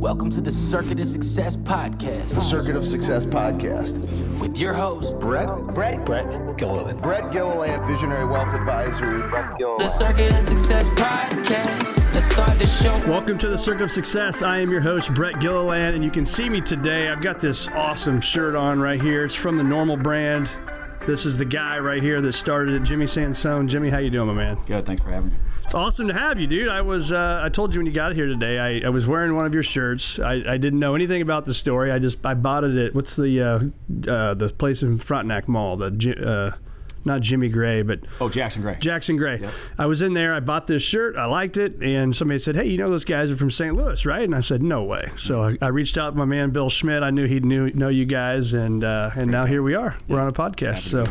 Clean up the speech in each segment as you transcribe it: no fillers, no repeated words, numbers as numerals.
Welcome to the Circuit of Success Podcast. The Circuit of Success Podcast. With your host, Brett Gilliland. Brett Gilliland, Visionary Wealth Advisory. The Circuit of Success Podcast. Let's start the show. Welcome to the Circuit of Success. I am your host, Brett Gilliland, and you can see me today. I've got this awesome shirt on right here. It's from the Normal brand. This is the guy right here that started it, Jimmy Sansone. Jimmy, how you doing, my man? Good, thanks for having me. It's awesome to have you, dude. I told you when you got here today, I was wearing one of your shirts. I didn't know anything about the story. I bought it at, what's the place in Frontenac Mall, not Jimmy Gray, but... Oh, Jackson Gray. Jackson Gray. Yep. I was in there, I bought this shirt, I liked it, and somebody said, hey, you know those guys are from St. Louis, right? And I said, no way. So I reached out to my man, Bill Schmidt. I knew he'd know you guys, and now here we are. We're on a podcast. So,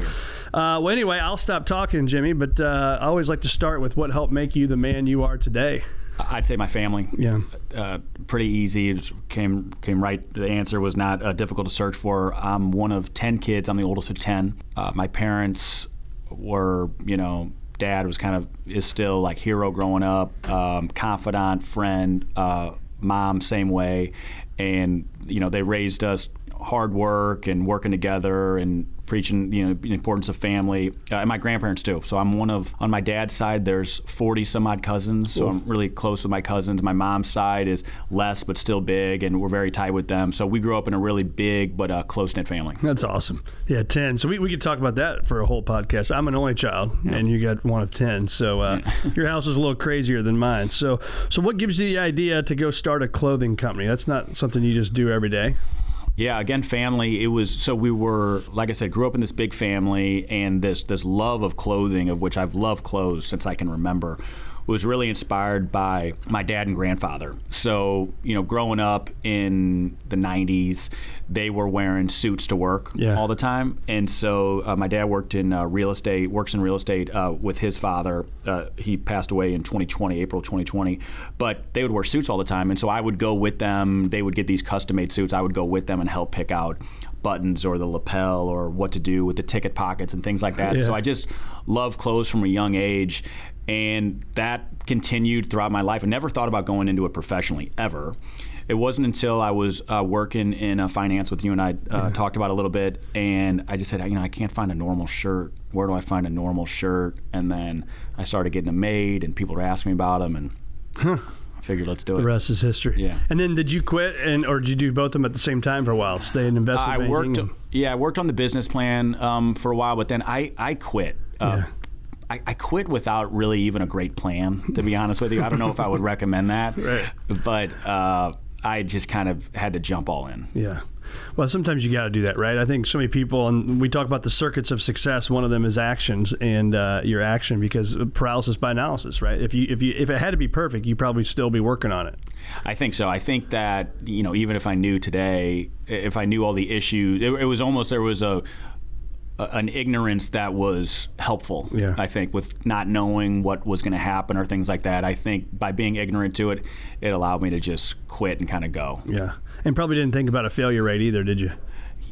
well, anyway, I'll stop talking, Jimmy, but I always like to start with what helped make you the man you are today. I'd say my family. Yeah. Pretty easy. It came right. The answer was not difficult to search for. I'm one of 10 kids. I'm the oldest of 10. My parents were, dad is still like hero growing up, confidant, friend, mom, same way. And, they raised us hard work and working together and preaching, the importance of family, and my grandparents too. So I'm on my dad's side, there's 40 some odd cousins, so I'm really close with my cousins. My mom's side is less, but still big, and we're very tight with them. So we grew up in a really big, but close-knit family. That's awesome. Yeah, 10. So we could talk about that for a whole podcast. I'm an only child, and you got one of 10. So your house is a little crazier than mine. So what gives you the idea to go start a clothing company? That's not something you just do every day. Yeah, again, family. We were, like I said, grew up in this big family, and this love of clothing, of which I've loved clothes since I can remember, was really inspired by my dad and grandfather. So, growing up in the 90s, they were wearing suits to work all the time. And so my dad works in real estate with his father. He passed away in April 2020. But they would wear suits all the time. And so I would go with them. They would get these custom-made suits. I would go with them and help pick out buttons or the lapel or what to do with the ticket pockets and things like that. Yeah. So I just love clothes from a young age. And that continued throughout my life. I never thought about going into it professionally, ever. It wasn't until I was working in finance with you and I talked about it a little bit, and I just said, I can't find a normal shirt. Where do I find a normal shirt? And then I started getting them made, and people were asking me about them, and I figured, let's do it. The rest is history. Yeah. And then did you quit, or did you do both of them at the same time for a while? Stay in investment banking? I worked on the business plan for a while, but then I quit. I quit without really even a great plan, to be honest with you. I don't know if I would recommend that, right. But I just kind of had to jump all in. Yeah. Well, sometimes you got to do that, right? I think so many people, and we talk about the circuits of success. One of them is actions, and your action, because paralysis by analysis, right? If it had to be perfect, you'd probably still be working on it. I think so. I think that even if I knew today, if I knew all the issues, it was almost there was an ignorance that was helpful, I think, with not knowing what was going to happen or things like that. I think by being ignorant to it, it allowed me to just quit and kind of go. Yeah. And probably didn't think about a failure rate either, did you?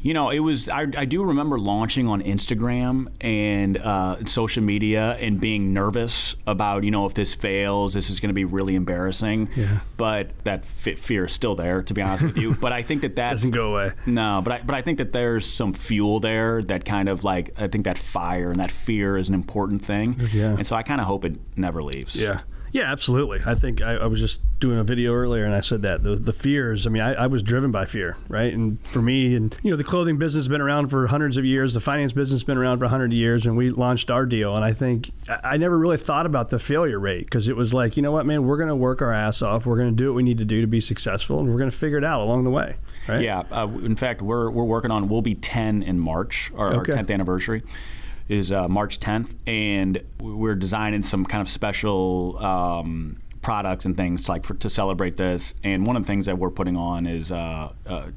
It was, I do remember launching on Instagram and social media and being nervous about, if this fails, this is going to be really embarrassing. Yeah. But that fear is still there, to be honest with you. But I think that doesn't go away. No, but I think that there's some fuel there that kind of I think that fire and that fear is an important thing. Yeah. And so I kind of hope it never leaves. Yeah. Yeah, absolutely. I think I was just doing a video earlier and I said that the fears, I was driven by fear, right? And for me, and the clothing business has been around for hundreds of years, the finance business has been around for 100 years, and we launched our deal. And I think I never really thought about the failure rate, because it was like, you know what, man, we're going to work our ass off. We're going to do what we need to do to be successful, and we're going to figure it out along the way, right? Yeah. In fact, we're working on, we'll be 10 in March, our 10th anniversary is March 10th, and we're designing some kind of special products and things to celebrate this. And one of the things that we're putting on is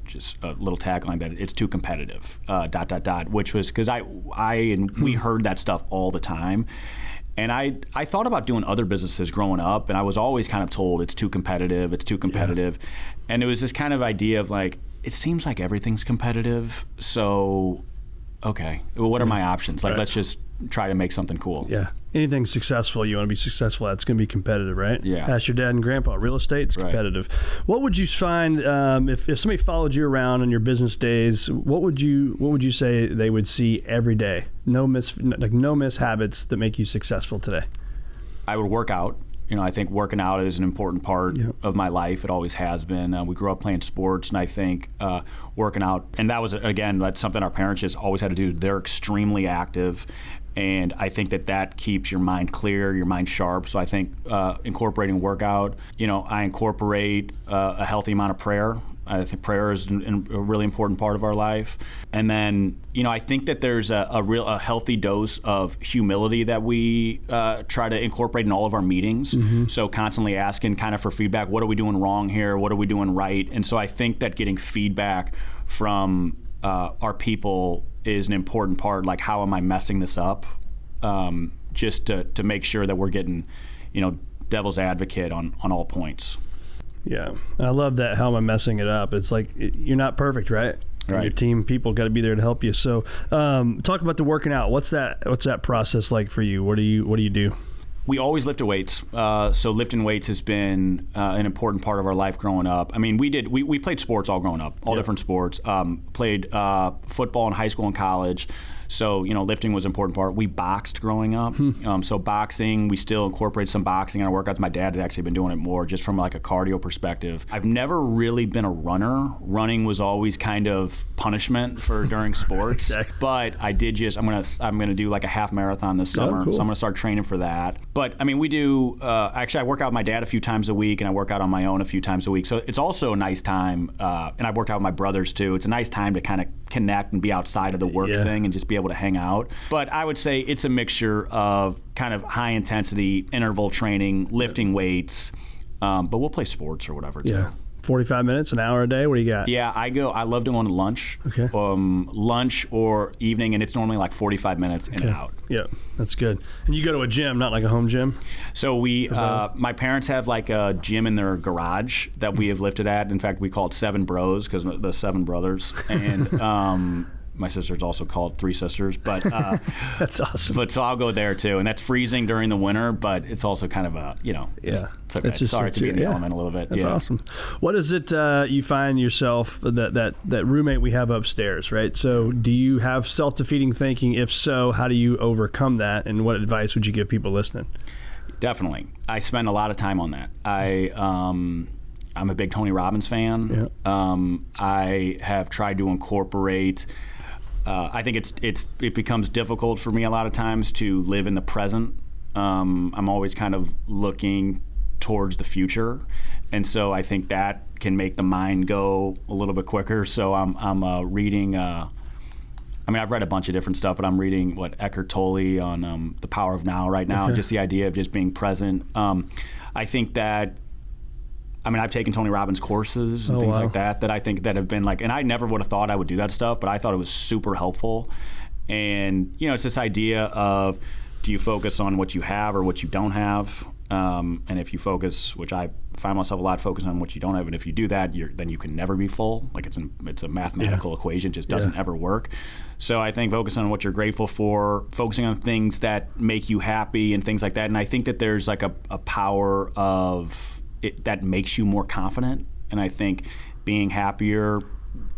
just a little tagline that it's too competitive, ... which was because we heard that stuff all the time. And I thought about doing other businesses growing up, and I was always kind of told it's too competitive. Yeah. And it was this kind of idea of it seems like everything's competitive, so okay, well, what are my options? Let's just try to make something cool. Yeah. Anything successful, you want to be successful at, it's going to be competitive, right? Yeah. Ask your dad and grandpa. Real estate's competitive. Right. What would you find if somebody followed you around in your business days? What would you say they would see every day? No mishabits that make you successful today. I would work out. I think working out is an important part of my life. It always has been. We grew up playing sports, and I think working out, and that was, again, that's something our parents just always had to do. They're extremely active, and I think that keeps your mind clear, your mind sharp. So I think incorporating workout, I incorporate a healthy amount of prayer. I think prayer is a really important part of our life. And then, I think that there's a healthy dose of humility that we try to incorporate in all of our meetings. Mm-hmm. So constantly asking kind of for feedback. What are we doing wrong here? What are we doing right? And so I think that getting feedback from our people is an important part. Like, how am I messing this up? Just to make sure that we're getting, devil's advocate on all points. Yeah, I love that. How am I messing it up? It's like you're not perfect, right? Right. Your team people got to be there to help you. So, talk about the working out. What's that process like for you? What do you do? We always lifted weights. So lifting weights has been an important part of our life growing up. I mean, we played sports all growing up, all different sports. Played football in high school and college. So, lifting was an important part. We boxed growing up. So boxing, we still incorporate some boxing in our workouts. My dad had actually been doing it more just from like a cardio perspective. I've never really been a runner. Running was always kind of punishment for during sports. Exactly. But I did I'm gonna do like a half marathon this summer. Cool. So I'm gonna start training for that. But I mean, we do, actually I work out with my dad a few times a week, and I work out on my own a few times a week. So it's also a nice time, and I work out with my brothers too. It's a nice time to kind of connect and be outside of the work thing and just be able to hang out. But I would say it's a mixture of kind of high intensity interval training, lifting weights, but we'll play sports or whatever too. Yeah. 45 minutes, an hour a day? What do you got? Yeah, I love doing lunch. Okay. Lunch or evening, and it's normally like 45 minutes in and out. Yeah, that's good. And you go to a gym, not like a home gym? So my parents have like a gym in their garage that we have lifted at. In fact, we call it Seven Bros because the seven brothers. And my sister's also called Three Sisters, but that's awesome. But so I'll go there too, and that's freezing during the winter, but it's also kind of it's okay. Sorry to be in the element a little bit. That's awesome. What is it you find yourself that roommate we have upstairs, right? So do you have self-defeating thinking? If so, how do you overcome that, and what advice would you give people listening? Definitely, I spend a lot of time on that. I'm a big Tony Robbins fan. Yeah. I have tried to incorporate. I think it becomes difficult for me a lot of times to live in the present. I'm always kind of looking towards the future, and so I think that can make the mind go a little bit quicker. So I'm reading. I've read a bunch of different stuff, but I'm reading Eckhart Tolle on The Power of Now right now. Okay. Just the idea of just being present. I think that. I've taken Tony Robbins courses and things like that I think that have been like, and I never would have thought I would do that stuff, but I thought it was super helpful. And, it's this idea of, do you focus on what you have or what you don't have? And if you focus, which I find myself a lot focused on what you don't have, and if you do that, then you can never be full. Like it's a mathematical equation, just doesn't ever work. So I think focusing on what you're grateful for, focusing on things that make you happy and things like that. And I think that there's like a power of, that makes you more confident, and I think being happier,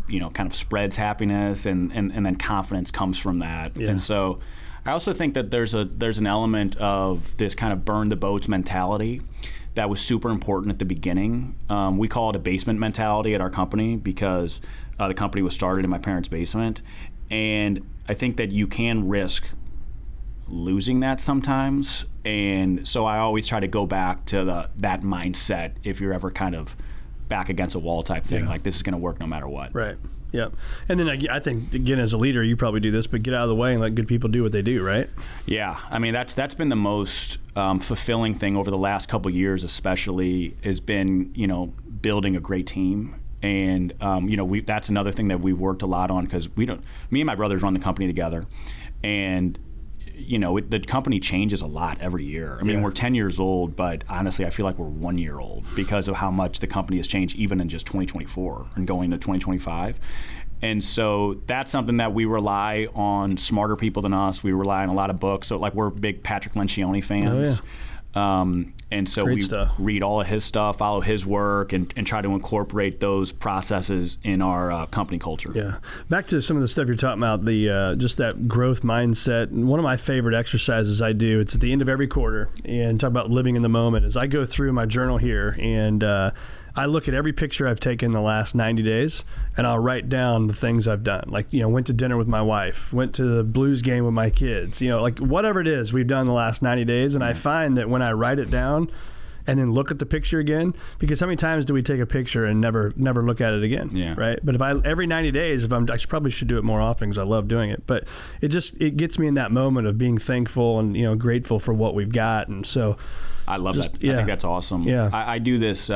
kind of spreads happiness, and then confidence comes from that. Yeah. And so, I also think that there's an element of this kind of burn the boats mentality that was super important at the beginning. We call it a basement mentality at our company because the company was started in my parents' basement, and I think that you can risk losing that sometimes, and so I always try to go back to that mindset if you're ever kind of back against a wall type thing, like this is going to work no matter what. Right. Yeah. And then I think, again, as a leader, you probably do this, but get out of the way and let good people do what they do, right? Yeah. that's been the most fulfilling thing over the last couple of years, especially, has been building a great team. And that's another thing that we've worked a lot on, because me and my brothers run the company together, and the company changes a lot every year. I mean, we're 10 years old, but honestly, I feel like we're 1 year old because of how much the company has changed even in just 2024 and going to 2025. And so that's something that we rely on smarter people than us. We rely on a lot of books. So like we're big Patrick Lencioni fans. And so Great we stuff. read all of his stuff, follow his work, and try to incorporate those processes in our company culture. Yeah. Back to some of the stuff you're talking about, the just that growth mindset. And one of my favorite exercises I do, it's at the end of every quarter, and talk about living in the moment, is I go through my journal here and I look at every picture I've taken the last 90 days, and I'll write down the things I've done. Like, went to dinner with my wife, went to the Blues game with my kids, like whatever it is we've done the last 90 days. And I find that when I write it down and then look at the picture again, because how many times do we take a picture and never look at it again? Yeah. Right. But if every 90 days, probably should do it more often because I love doing it. But it gets me in that moment of being thankful and, grateful for what we've got. And so I love that. I think that's awesome. Yeah. I do this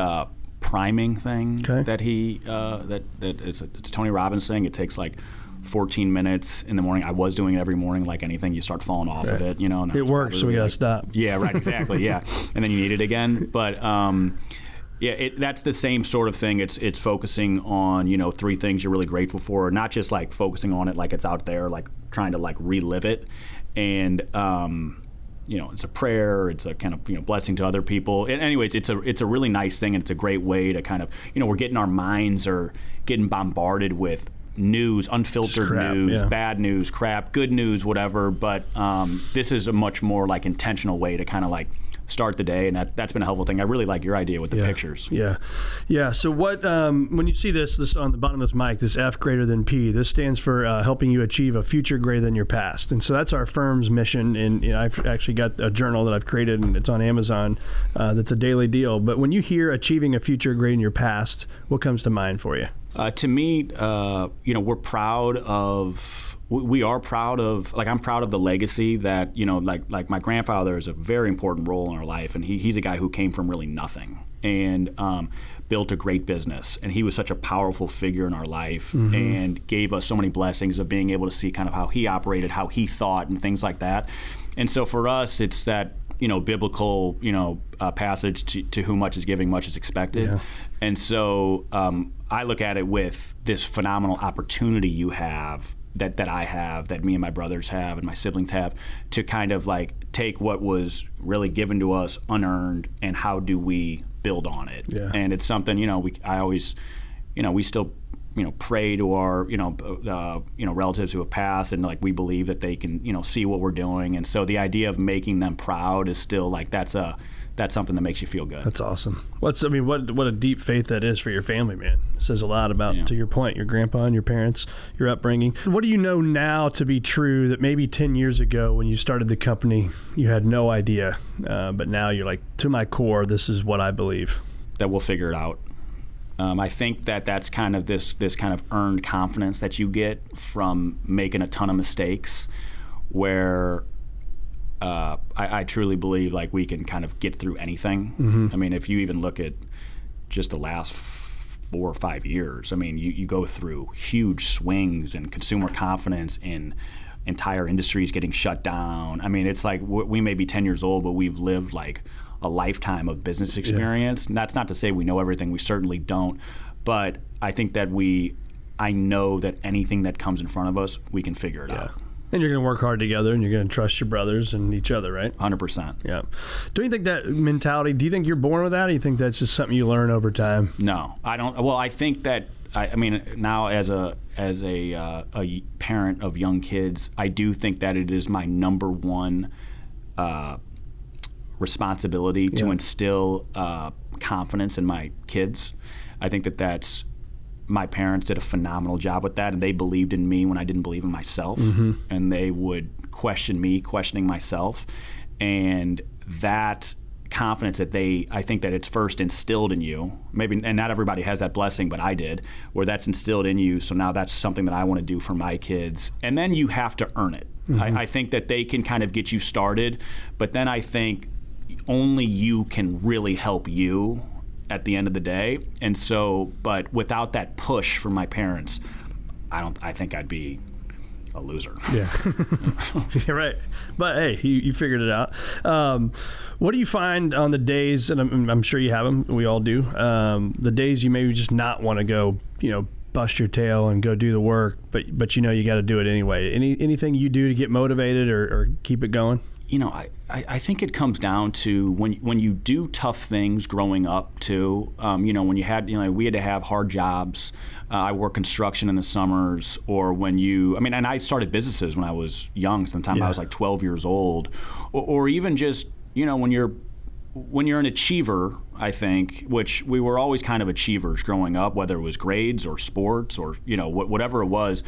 priming thing Okay. that it's a Tony Robbins thing. It takes like 14 minutes in the morning. I was doing it every morning. Like anything, you start falling off of it. And it works, so we gotta stop. Yeah, right, exactly. Yeah, and then you need it again. But that's the same sort of thing. It's focusing on 3 things you're really grateful for, not just like focusing on it like it's out there, like trying to like relive it. And it's a prayer. It's a kind of blessing to other people. And anyways, it's a really nice thing, and it's a great way to kind of we're getting our minds are getting bombarded with news, unfiltered crap, news, yeah. bad news, crap, good news, whatever. But this is a much more like intentional way to kind of like start the day, and that's been a helpful thing. I really like your idea with the pictures. Yeah. So what when you see this on the bottom of this mic, this F greater than P, this stands for helping you achieve a future greater than your past. And so that's our firm's mission. And I've actually got a journal that I've created, and it's on Amazon. That's a daily deal. But when you hear achieving a future greater than your past, what comes to mind for you? To me, we're proud of. We are proud of, I'm proud of the legacy that, like my grandfather is a very important role in our life, and he's a guy who came from really nothing and built a great business, and he was such a powerful figure in our life and gave us so many blessings of being able to see kind of how he operated, how he thought, and things like that. And so for us, it's that biblical passage to whom much is giving, much is expected. Yeah. And so I look at it with this phenomenal opportunity you have, that I have, that me and my brothers have, and my siblings have, to kind of like take what was really given to us unearned, and how do we build on it? Yeah. And it's something I always, we still pray to our relatives who have passed, and like we believe that they can see what we're doing, and so the idea of making them proud is still like that's something that makes you feel good. That's awesome. What a deep faith that is for your family, man. It says a lot about, to your point, your grandpa and your parents, your upbringing. What do you know now to be true that maybe 10 years ago when you started the company, you had no idea, but now you're like, to my core, this is what I believe? That we'll figure it out. I think that's kind of this kind of earned confidence that you get from making a ton of mistakes, where I truly believe like we can kind of get through anything. I mean, if you even look at just the last 4 or 5 years, I mean, you go through huge swings in consumer confidence, in entire industries getting shut down. I mean, it's like we may be 10 years old, but we've lived like a lifetime of business experience. And that's not to say we know everything. We certainly don't. But I think that I know that anything that comes in front of us, we can figure it out. And you're going to work hard together, and you're going to trust your brothers and each other, right? 100%. Yeah. Don't you think that mentality, do you think you're born with that, or do you think that's just something you learn over time? No, I don't. Well, I think that, I mean, now as a parent of young kids, I do think that it is my number one responsibility to instill confidence in my kids. I think that's my parents did a phenomenal job with that, and they believed in me when I didn't believe in myself, and they would question me, questioning myself, and that confidence that I think that it's first instilled in you, maybe, and not everybody has that blessing, but I did, where that's instilled in you, so now that's something that I want to do for my kids, and then you have to earn it. I think that they can kind of get you started, but then I think only you can really help you at the end of the day. And so, but without that push from my parents, I think I'd be a loser. Yeah. You're right. But hey, you figured it out. What do you find on the days, and I'm sure you have them, we all do, the days you maybe just not want to go, bust your tail and go do the work, but you got to do it anyway. Anything you do to get motivated or keep it going? I think it comes down to when you do tough things growing up too. When you had, we had to have hard jobs. I worked construction in the summers, or and I started businesses when I was young. Sometimes I was like 12 years old, or even just, when you're an achiever, I think, which we were always kind of achievers growing up, whether it was grades or sports or, whatever it was,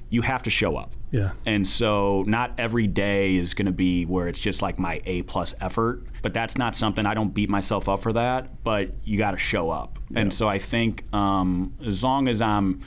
you have to show up. Yeah. And so not every day is going to be where it's just like my A+ effort, but that's not something, I don't beat myself up for that, but you got to show up. Yeah. And so I think as long as I'm,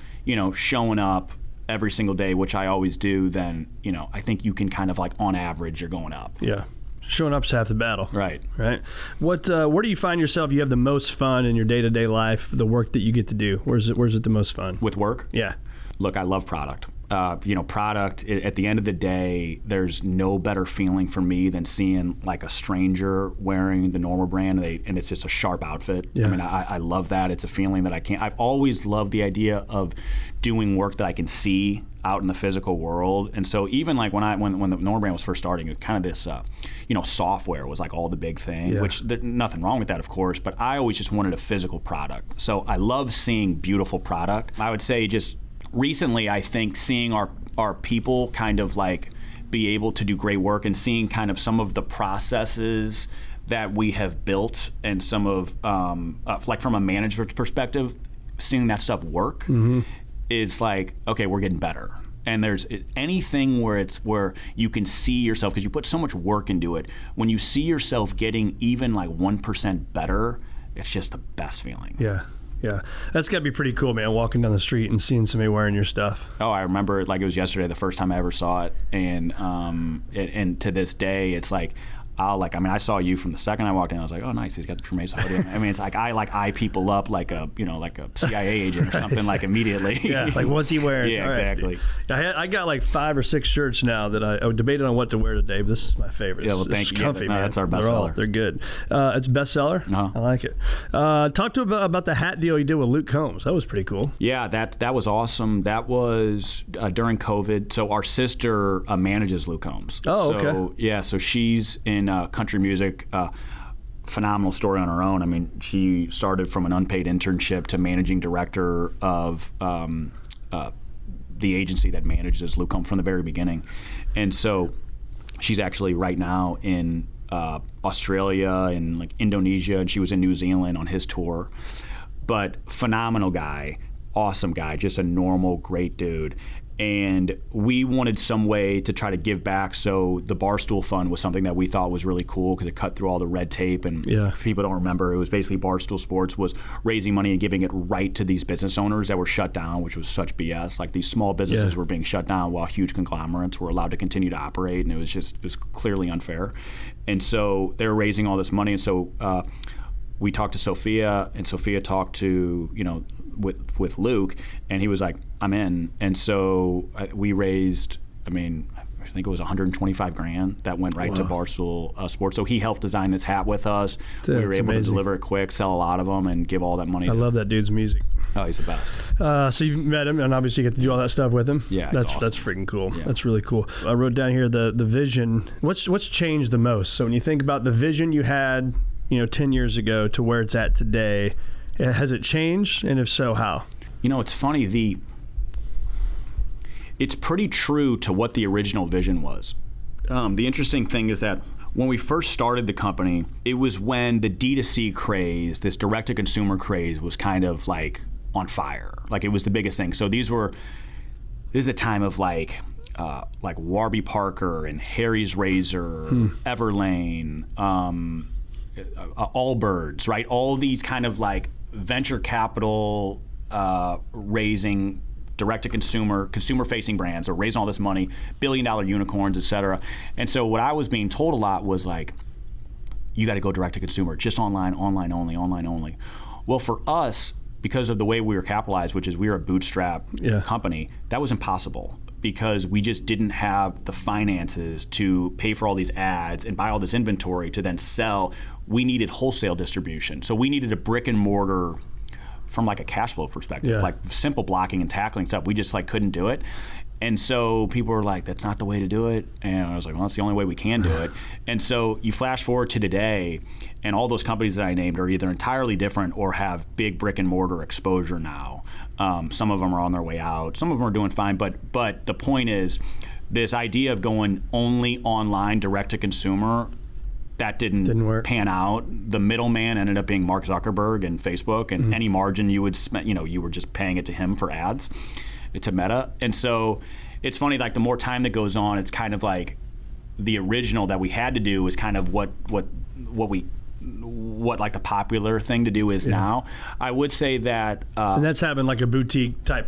showing up every single day, which I always do, then, I think you can kind of like on average, you're going up. Yeah. Showing up's half the battle. Right. Right. Where do you find yourself? You have the most fun in your day-to-day life, the work that you get to do. Where's it the most fun? With work? Yeah. Look, I love product. Product, at the end of the day, there's no better feeling for me than seeing like a stranger wearing the Normal brand and it's just a sharp outfit. Yeah. I mean, I love that. It's a feeling that I've always loved the idea of doing work that I can see out in the physical world. And so even like when the Normal brand was first starting, it was kind of this, software was like all the big thing, which there's nothing wrong with that, of course, but I always just wanted a physical product. So I love seeing beautiful product. I would say just recently, I think seeing our people kind of like be able to do great work and seeing kind of some of the processes that we have built and some of, like from a management perspective, seeing that stuff work is like, okay, we're getting better. And there's anything where you can see yourself, because you put so much work into it, when you see yourself getting even like 1% better, it's just the best feeling. Yeah. Yeah, that's got to be pretty cool, man, walking down the street and seeing somebody wearing your stuff. Oh, I remember it like it was yesterday, the first time I ever saw it. And to this day, it's like, I saw you from the second I walked in. I was like, oh, nice, he's got the Mesa hoodie. I mean, it's like I eye people up like a CIA agent or something, like immediately. Yeah, like what's he wearing? Yeah, all exactly. Right. I got like 5 or 6 shirts now that I debated on what to wear today, but this is my favorite. Yeah, well, thank you. Comfy, man. That's our bestseller. They're good. It's bestseller? Uh-huh. I like it. Talk to about the hat deal you did with Luke Combs. That was pretty cool. Yeah, that was awesome. That was during COVID. So our sister manages Luke Combs. Oh, okay. So, yeah, so she's in country music. Phenomenal story on her own. I mean, she started from an unpaid internship to managing director of the agency that manages Luke Combs from the very beginning. And so she's actually right now in Australia and like Indonesia, and she was in New Zealand on his tour. But phenomenal guy, awesome guy, just a normal, great dude. And we wanted some way to try to give back, so the Barstool Fund was something that we thought was really cool because it cut through all the red tape. And if people don't remember, it was basically Barstool Sports was raising money and giving it right to these business owners that were shut down, which was such BS. Like these small businesses were being shut down while huge conglomerates were allowed to continue to operate, and it was clearly unfair. And so they were raising all this money, and so we talked to Sophia, and Sophia talked to with Luke, and he was like, I'm in. And so we raised, I think it was $125,000 that went right to Barstool Sports. So he helped design this hat with us. We were able to deliver it quick, sell a lot of them, and give all that money. I love that dude's music. Oh, he's the best. So you've met him, and obviously you get to do all that stuff with him. Yeah, that's awesome. That's freaking cool. Yeah. That's really cool. I wrote down here the vision. What's changed the most? So when you think about the vision you had, 10 years ago to where it's at today, has it changed? And if so, how? It's funny. It's pretty true to what the original vision was. The interesting thing is that when we first started the company, it was when the D2C craze, this direct-to-consumer craze, was kind of like on fire. Like it was the biggest thing. So this is a time of like Warby Parker and Harry's Razor, Everlane, Allbirds, right? All these kind of like venture capital raising direct-to-consumer, consumer-facing brands are raising all this money, billion-dollar unicorns, et cetera. And so what I was being told a lot was like, you got to go direct-to-consumer, just online only. Well, for us, because of the way we were capitalized, which is we were a bootstrap company, that was impossible. because we just didn't have the finances to pay for all these ads and buy all this inventory to then sell. We needed wholesale distribution. So we needed a brick and mortar from like a cash flow perspective, like simple blocking and tackling stuff. We just like couldn't do it. And so people were like, that's not the way to do it. And I was like, well, that's the only way we can do it. And so you flash forward to today, and all those companies that I named are either entirely different or have big brick and mortar exposure now. Some of them are on their way out. Some of them are doing fine. But the point is, this idea of going only online, direct to consumer, that didn't work. pan out. The middleman ended up being Mark Zuckerberg and Facebook, and any margin you would spend, you were just paying it to him for ads. To Meta. And so it's funny, like the more time that goes on, it's kind of like the original that we had to do was kind of what like the popular thing to do is now. I would say that and that's having like a boutique type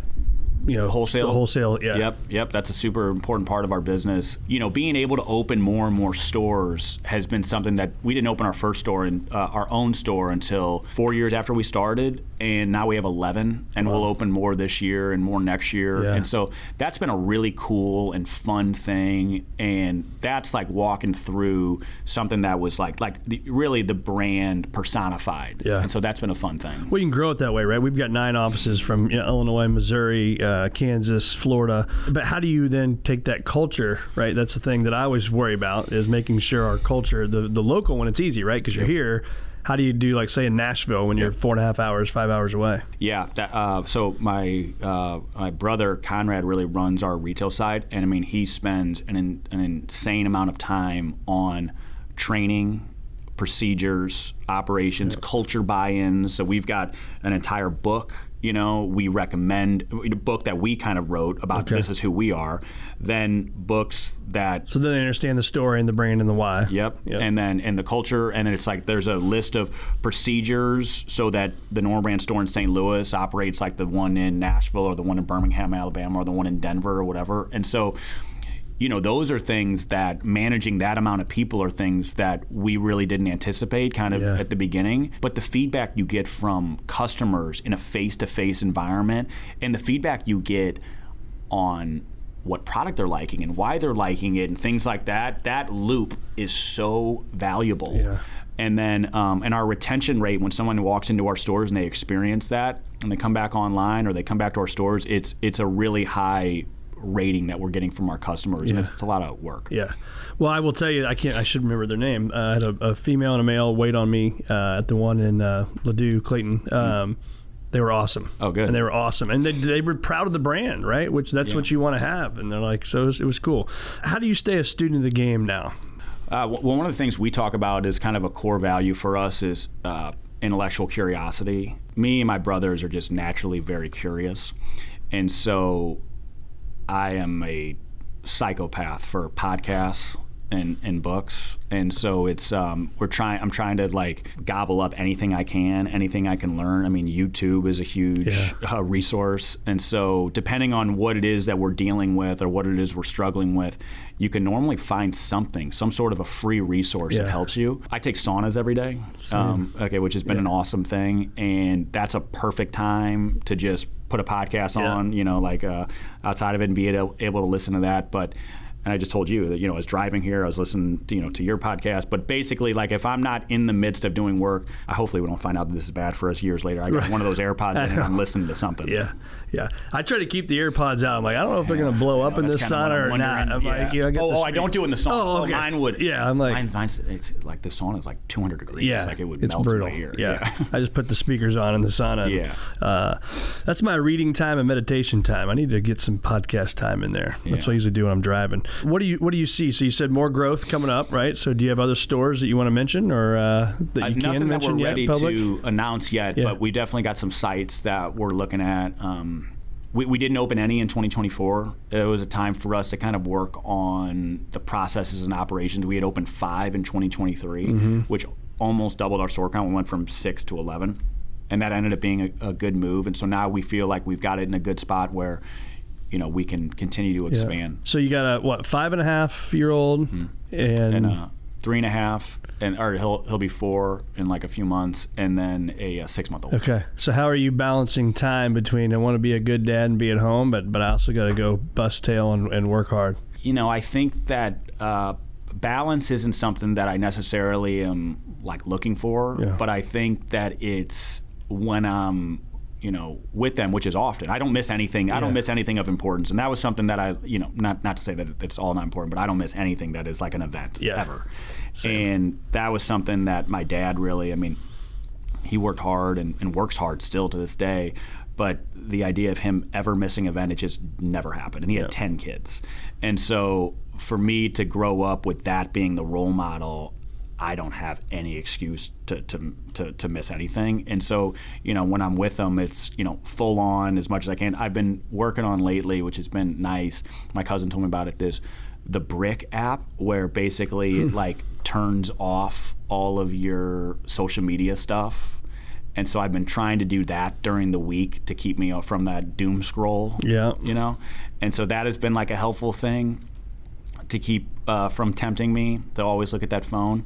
wholesale. Yep. That's a super important part of our business. Being able to open more and more stores has been something that we didn't open our first store in our own store until 4 years after we started, and now we have 11, and we'll open more this year and more next year. And so that's been a really cool and fun thing, and that's like walking through something that was really the brand personified. And so that's been a fun thing. Well, you can grow it that way, right? We've got 9 offices from Illinois, Missouri, Kansas, Florida. But how do you then take that culture, right? That's the thing that I always worry about, is making sure our culture, the local one, it's easy, right? Because you're here. How do you do, like, say, in Nashville when you're 4.5 hours, 5 hours away? Yeah. So my brother, Conrad, really runs our retail side. And, I mean, he spends an insane amount of time on training, procedures, operations, culture buy-ins. So we've got an entire book. We recommend a book that we kind of wrote about this is who we are. Then books that... So then they understand the story and the brand and the why. Yep. And the culture. And then it's like there's a list of procedures so that the Norm Brand store in St. Louis operates like the one in Nashville or the one in Birmingham, Alabama, or the one in Denver or whatever. And so... those are things that managing that amount of people are things that we really didn't anticipate kind of at the beginning. But the feedback you get from customers in a face-to-face environment, and the feedback you get on what product they're liking and why they're liking it and things like that loop is so valuable. And then and our retention rate when someone walks into our stores and they experience that and they come back online or they come back to our stores, it's a really high rating that we're getting from our customers, and it's a lot of work. Well, I will tell you, I should remember their name. I had a female and a male wait on me at the one in Ladue, Clayton. They were awesome. Oh, good. And they were awesome, and they were proud of the brand, right? Which that's what you want to have. And they're like, so it was cool. How do you stay a student of the game now? Well, one of the things we talk about is kind of a core value for us is intellectual curiosity. Me and my brothers are just naturally very curious, and so I am a psychopath for podcasts and books, and so it's I'm trying to like gobble up anything I can learn. I mean, YouTube is a huge resource, and so depending on what it is that we're dealing with or what it is we're struggling with, you can normally find some sort of a free resource that helps you. I take saunas every day, which has been an awesome thing, and that's a perfect time to just put a podcast on, outside of it and be able to listen to that. And I just told you that, I was driving here, I was listening to your podcast. But basically, like, if I'm not in the midst of doing work, hopefully we don't find out that this is bad for us years later. I got one of those AirPods in and I'm listening to something. Yeah. I try to keep the AirPods out. I'm like, I don't know if they're going to blow up in this sauna or not. I'm like, I don't do it in the sauna. Oh, okay. Mine would. Yeah, I'm like. Mine's it's like the sauna is like 200 degrees. Yeah, like it would it's melt brutal. in my ear. Yeah. I just put the speakers on in the sauna. That's my reading time and meditation time. I need to get some podcast time in there. That's what I usually do when I'm driving. What do you see? So you said more growth coming up, right? So do you have other stores that you want to mention or that you can mention yet? Nothing that we're ready to announce yet, but we definitely got some sites that we're looking at. We didn't open any in 2024. It was a time for us to kind of work on the processes and operations. We had opened 5 in 2023, which almost doubled our store count. We went from 6 to 11, and that ended up being a good move. And so now we feel like we've got it in a good spot where we can continue to expand. So you got a 5.5-year-old and a 3.5, or he'll be 4 in like a few months, and then a 6-month-old. Okay. So how are you balancing time between I want to be a good dad and be at home, but I also got to go bust tail and work hard? I think that balance isn't something that I necessarily am like looking for, but I think that it's when I'm with them, which is often. I don't miss anything. I don't miss anything of importance. And that was something that I, not to say that it's all not important, but I don't miss anything that is like an event ever. Same. And that was something that my dad really, he worked hard and works hard still to this day. But the idea of him ever missing an event, it just never happened. And he had 10 kids. And so for me to grow up with that being the role model, I don't have any excuse to miss anything. And so, when I'm with them, it's, full on as much as I can. I've been working on lately, which has been nice. My cousin told me about it, the Brick app, where basically it like turns off all of your social media stuff. And so I've been trying to do that during the week to keep me from that doom scroll. Yeah. And so that has been like a helpful thing to keep from tempting me to always look at that phone.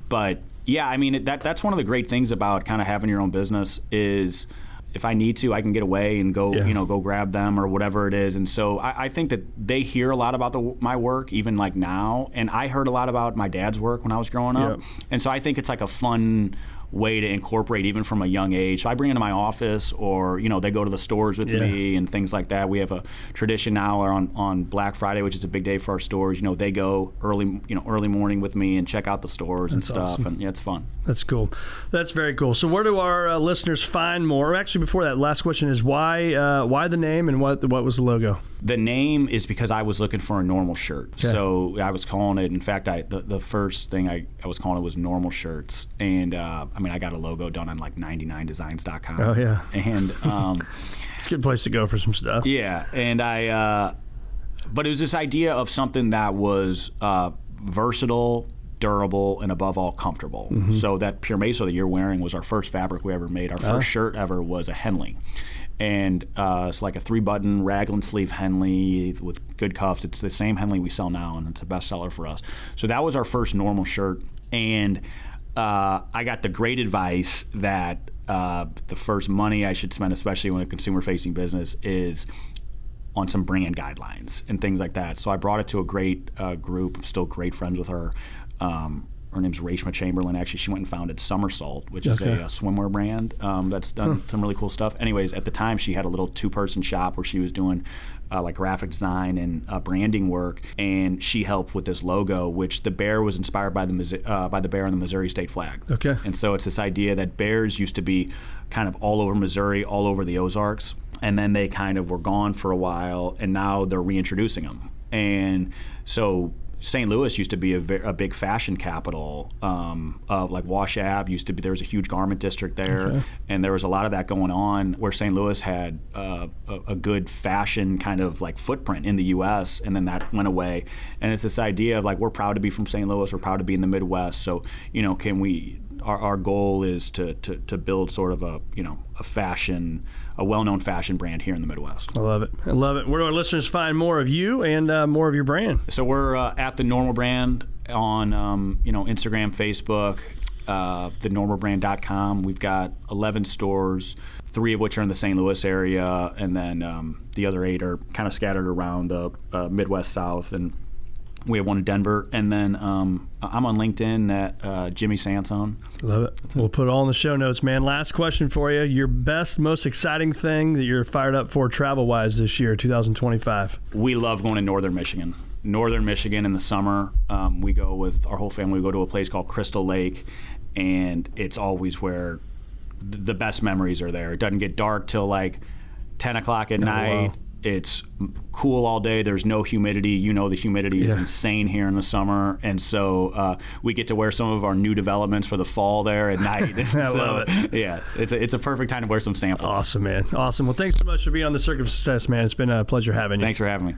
But yeah, that's one of the great things about kind of having your own business is if I need to, I can get away and go, go grab them or whatever it is. And so I think that they hear a lot about my work, even like now. And I heard a lot about my dad's work when I was growing up. And so I think it's like a fun way to incorporate even from a young age. So I bring it to my office, or they go to the stores with me and things like that. We have a tradition now on Black Friday, which is a big day for our stores. They go early morning with me and check out the stores and stuff. Awesome. And it's fun. That's cool. That's very cool. So where do our listeners find more? Actually, before that, last question is why the name and what was the logo? The name is because I was looking for a normal shirt. Okay. So I was calling it, in fact, the first thing I was calling it was normal shirts. And I got a logo done on like 99designs.com. Oh, yeah. And it's a good place to go for some stuff. Yeah. And but it was this idea of something that was versatile, durable, and above all comfortable. Mm-hmm. So that Pure Meso that you're wearing was our first fabric we ever made. Our first shirt ever was a Henley. And it's like a 3-button raglan sleeve Henley with good cuffs. It's the same Henley we sell now, and it's a bestseller for us. So that was our first normal shirt. And I got the great advice that the first money I should spend, especially when a consumer-facing business, is on some brand guidelines and things like that. So I brought it to a great group. I'm still great friends with her. Her name's Reshma Chamberlain. Actually, she went and founded Somersault, which is a swimwear brand that's done some really cool stuff. Anyways, at the time, she had a little 2-person shop where she was doing like graphic design and branding work, and she helped with this logo, which the bear was inspired by the bear on the Missouri state flag. Okay. And so it's this idea that bears used to be kind of all over Missouri, all over the Ozarks, and then they kind of were gone for a while, and now they're reintroducing them. And so St. Louis used to be a big fashion capital of like Wash Ave used to be. There was a huge garment district there, and there was a lot of that going on where St. Louis had a good fashion kind of like footprint in the U.S. and then that went away. And it's this idea of like we're proud to be from St. Louis, we're proud to be in the Midwest. So can we? Our goal is to build sort of a well-known fashion brand here in the Midwest. I love it. Where do our listeners find more of you and more of your brand? So we're at The Normal Brand on Instagram, Facebook, thenormalbrand.com. We've got 11 stores, 3 of which are in the St. Louis area, and then the other 8 are kind of scattered around the Midwest, South, and we have one in Denver. And then I'm on LinkedIn at Jimmy Sansone. Love it. We'll put it all in the show notes, man. Last question for you. Your best, most exciting thing that you're fired up for travel-wise this year, 2025? We love going to Northern Michigan. Northern Michigan in the summer. We go with our whole family. We go to a place called Crystal Lake, and it's always where the best memories are there. It doesn't get dark till like 10 o'clock at night. Wow. It's cool all day. There's no humidity. The humidity is insane here in the summer. And so we get to wear some of our new developments for the fall there at night. I love it. Yeah, it's a perfect time to wear some samples. Awesome, man. Awesome. Well, thanks so much for being on the Circuit of Success, man. It's been a pleasure having you. Thanks for having me.